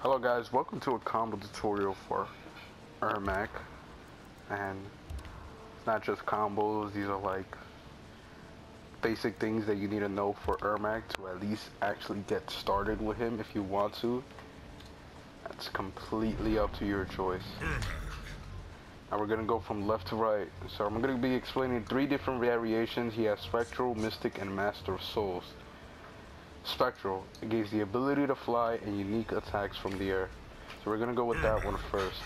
Hello guys, welcome to a combo tutorial for Ermac, and it's not just combos, these are like basic things that you need to know for Ermac to at least actually get started with him if you want to. That's completely up to your choice. Now we're gonna go from left to right. So I'm gonna be explaining 3 different variations. He has Spectral, Mystic, and Master of Souls. Spectral, it gives the ability to fly and unique attacks from the air. So we're gonna go with that one first.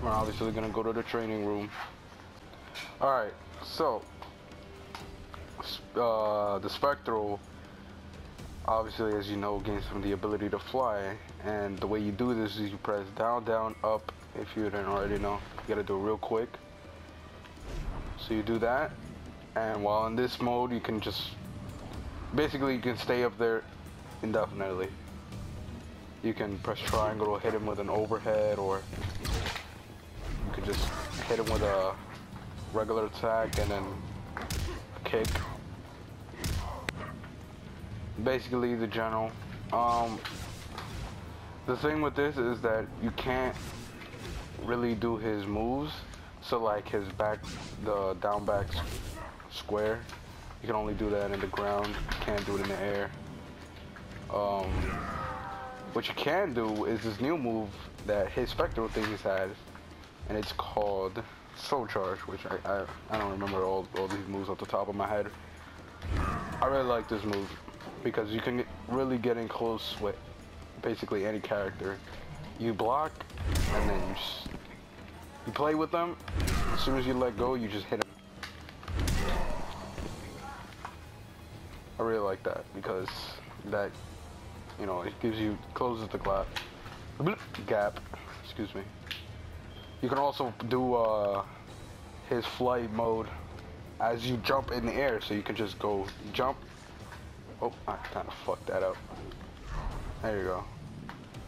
We're obviously gonna go to the training room. Alright, so the Spectral, obviously, as you know, gains from the ability to fly, and the way you do this is you press down, down, up. If you didn't already know, you gotta do it real quick. So you do that, and while in this mode you can just basically, you can stay up there indefinitely. You can press triangle to hit him with an overhead, or you can just hit him with a regular attack and then a kick. Basically the general. The thing with this is that you can't really do his moves. So like his back, the down back square, you can only do that in the ground. You can't do it in the air. What you can do is this new move that his Spectral thing has, and it's called Soul Charge, which I don't remember all these moves off the top of my head. I really like this move because you can really get in close with basically any character. You block, and then you play with them. As soon as you let go, you just hit them. I really like that because that, you know, it gives you, closes the gap. Excuse me. You can also do his flight mode as you jump in the air, so you can just go jump. Oh, I kind of fucked that up. There you go.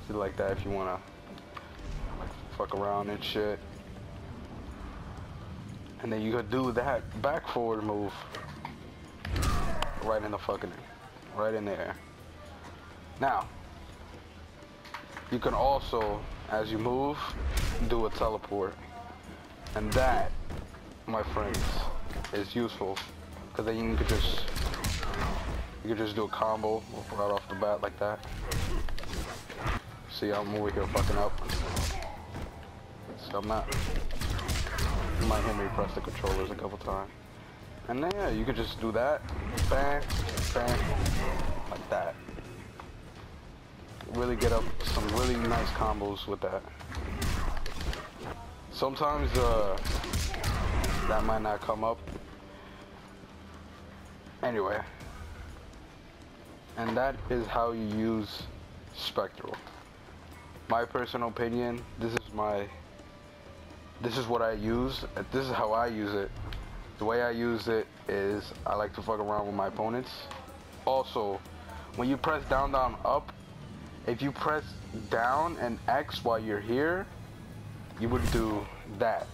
So like that if you wanna like fuck around and shit. And then you could do that back forward move. Right in the fucking, right in there. Now, you can also, as you move, do a teleport. And that, my friends, is useful. Because then you could just do a combo right off the bat like that. See, I'm over here fucking up. So I'm not, you might hear me press the controllers a couple times. And then yeah, you could just do that, bang, bang, like that. Really get up some really nice combos with that. Sometimes that might not come up. Anyway, and that is how you use Spectral. My personal opinion, this is what I use. This is how I use it. The way I use it is I like to fuck around with my opponents. Also, when you press down, down, up, if you press down and X while you're here, you would do that.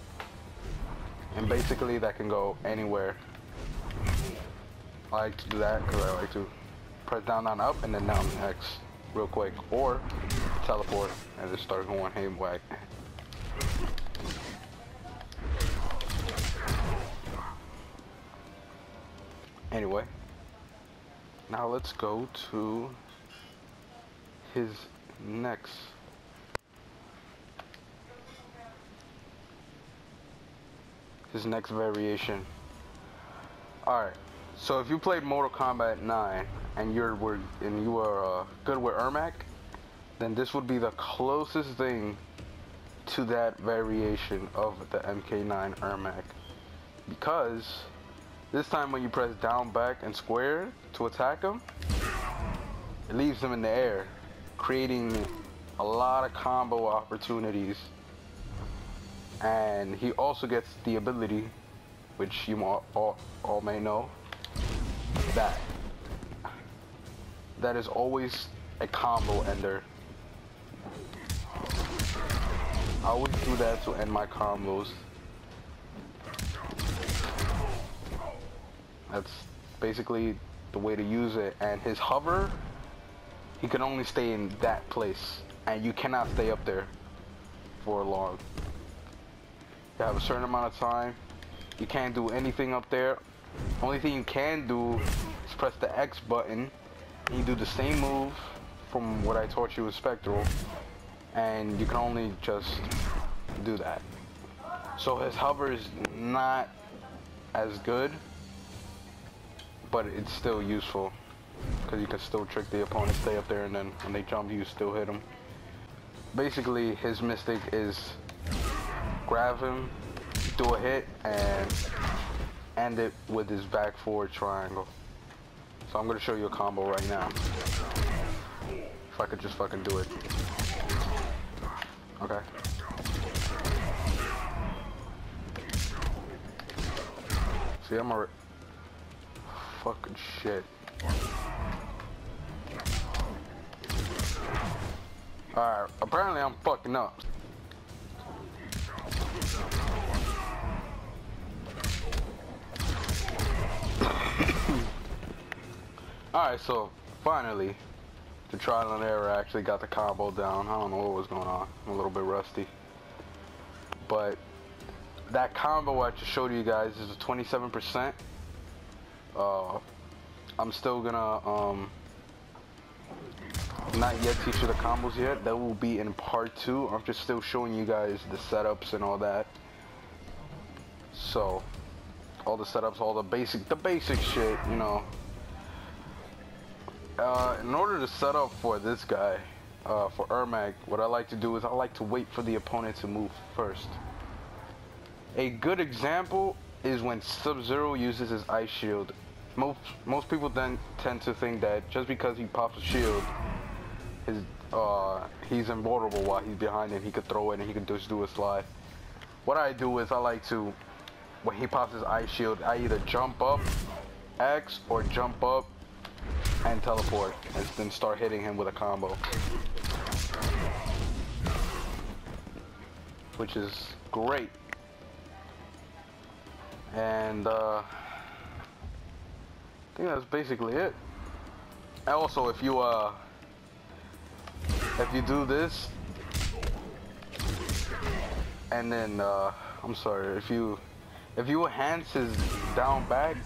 And basically that can go anywhere. I like to do that because I like to press down, down, up, and then down X real quick. Or teleport and just start going haywire. Anyway, now let's go to his next variation. Alright, so if you played Mortal Kombat 9 and you were good with Ermac, then this would be the closest thing to that variation of the MK9 Ermac, because this time when you press down, back, and square to attack him, it leaves him in the air, creating a lot of combo opportunities. And he also gets the ability, which you all may know, that is always a combo ender. I always do that to end my combos. That's basically the way to use it. And his hover, he can only stay in that place, and you cannot stay up there for long. You have a certain amount of time. You can't do anything up there. Only thing you can do is press the X button, and you do the same move from what I taught you with Spectral, and you can only just do that. So his hover is not as good, but it's still useful because you can still trick the opponent, stay up there, and then when they jump you still hit them. Basically his mystic is grab him, do a hit, and end it with his back forward triangle. So I'm gonna show you a combo right now. If I could just fucking do it. Okay. See, I'm a fucking shit. Alright, apparently I'm fucking up. Alright, so finally, the trial and error actually got the combo down. I don't know what was going on. I'm a little bit rusty. But that combo I just showed you guys is a 27%. I'm still gonna not yet teach you the combos yet. That will be in part 2. I'm just still showing you guys the setups and all that. So all the setups, all the basic shit, you know. In order to set up for this guy, for Ermac, what I like to do is I like to wait for the opponent to move first. A good example is when Sub-Zero uses his ice shield. Most people then tend to think that just because he pops a shield, he's invulnerable while he's behind him. He could throw it and he could just do a slide. What I do is I like to, when he pops his ice shield, I either jump up X or jump up and teleport and then start hitting him with a combo, which is great. And I think that's basically it. And also, if you do this and then I'm sorry, if you enhance his down back,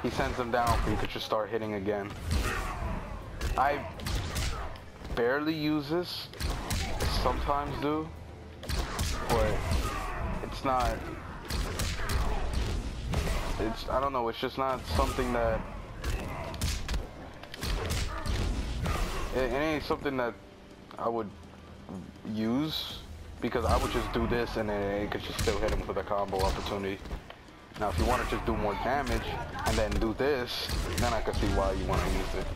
he sends them down for you to just start hitting again. I barely use this, sometimes do, but it's not, I don't know, it's just not something that, it ain't something that I would use, because I would just do this and then it could just still hit him for the combo opportunity. Now if you want to just do more damage and then do this, then I can see why you want to use it.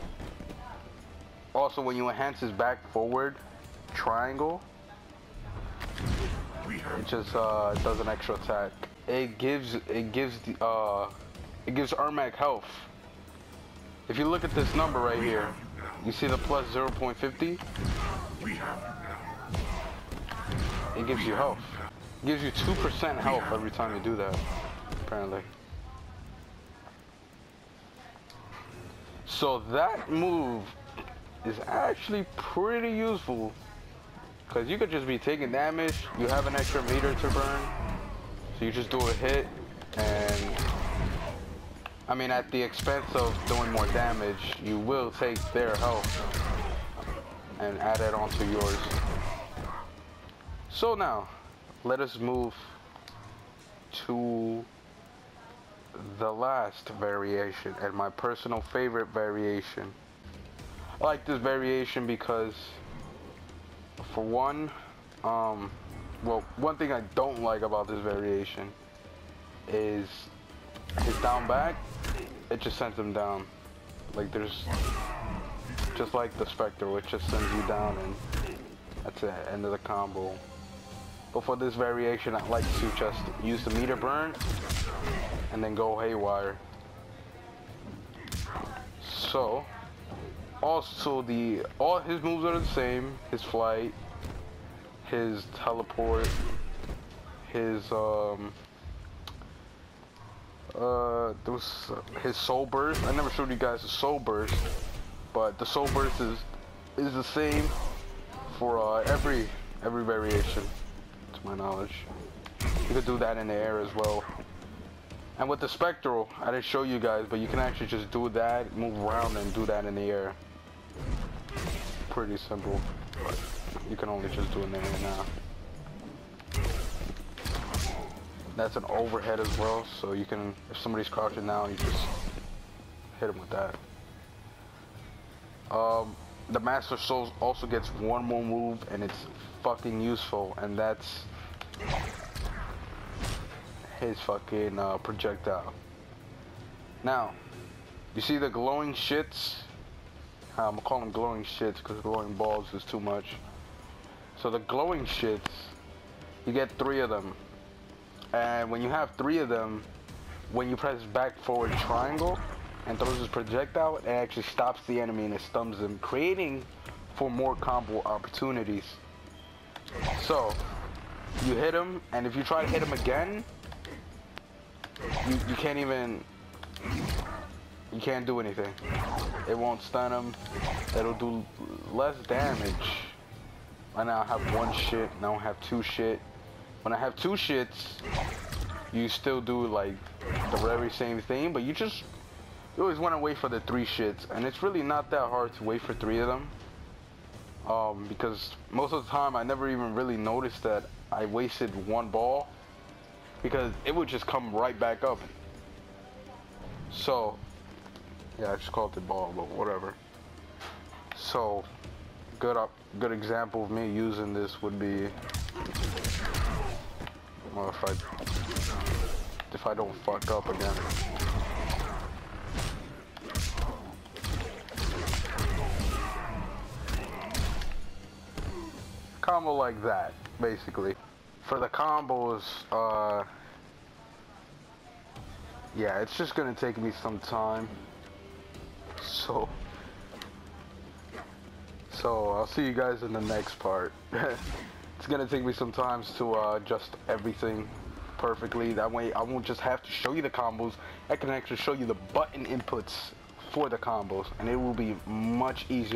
Also, when you enhance his back forward triangle, it just does an extra attack. It gives Ermac health. If you look at this number right here, you see the plus 0.50? It gives you health. It gives you 2% health every time you do that, apparently. So that move is actually pretty useful, because you could just be taking damage, you have an extra meter to burn, so you just do a hit, and I mean, at the expense of doing more damage, you will take their health and add it onto yours. So now, let us move to the last variation, and my personal favorite variation. I like this variation because, for one, well, one thing I don't like about this variation is his down back, it just sends him down. Like, there's, just like the Spectre, which just sends you down and that's it, end of the combo. But for this variation, I like to just use the meter burn and then go haywire. So, also all his moves are the same. His flight, his teleport, his his soul burst. I never showed you guys the soul burst, but the soul burst is is the same for every variation, to my knowledge. You could do that in the air as well. And with the spectral, I didn't show you guys, but you can actually just do that, move around, and do that in the air. Pretty simple, but you can only just do it in the air now. That's an overhead as well, so you can, if somebody's crouching down, you just hit him with that. The Master Soul also gets one more move, and it's fucking useful, and that's his fucking projectile. Now, you see the glowing shits? I'm gonna call them glowing shits because glowing balls is too much. So the glowing shits, you get 3 of them. And when you have 3 of them, when you press back forward triangle and throws his projectile, it actually stops the enemy and it stuns them, creating for more combo opportunities. So, you hit him, and if you try to hit him again, you can't even, you can't do anything. It won't stun him. It'll do less damage. Right now I have 1 shit, now I have 2 shit. When I have 2 shits, you still do like the very same thing, but you always want to wait for the 3 shits, and it's really not that hard to wait for 3 of them. Because most of the time I never even really noticed that I wasted 1 ball, because it would just come right back up. So, yeah, I just called it the ball, but whatever. So, good example of me using this would be, well, if I don't fuck up again. Combo like that, basically. For the combos, yeah, it's just gonna take me some time. So I'll see you guys in the next part. It's gonna take me some time to adjust everything perfectly. That way I won't just have to show you the combos. I can actually show you the button inputs for the combos, and it will be much easier.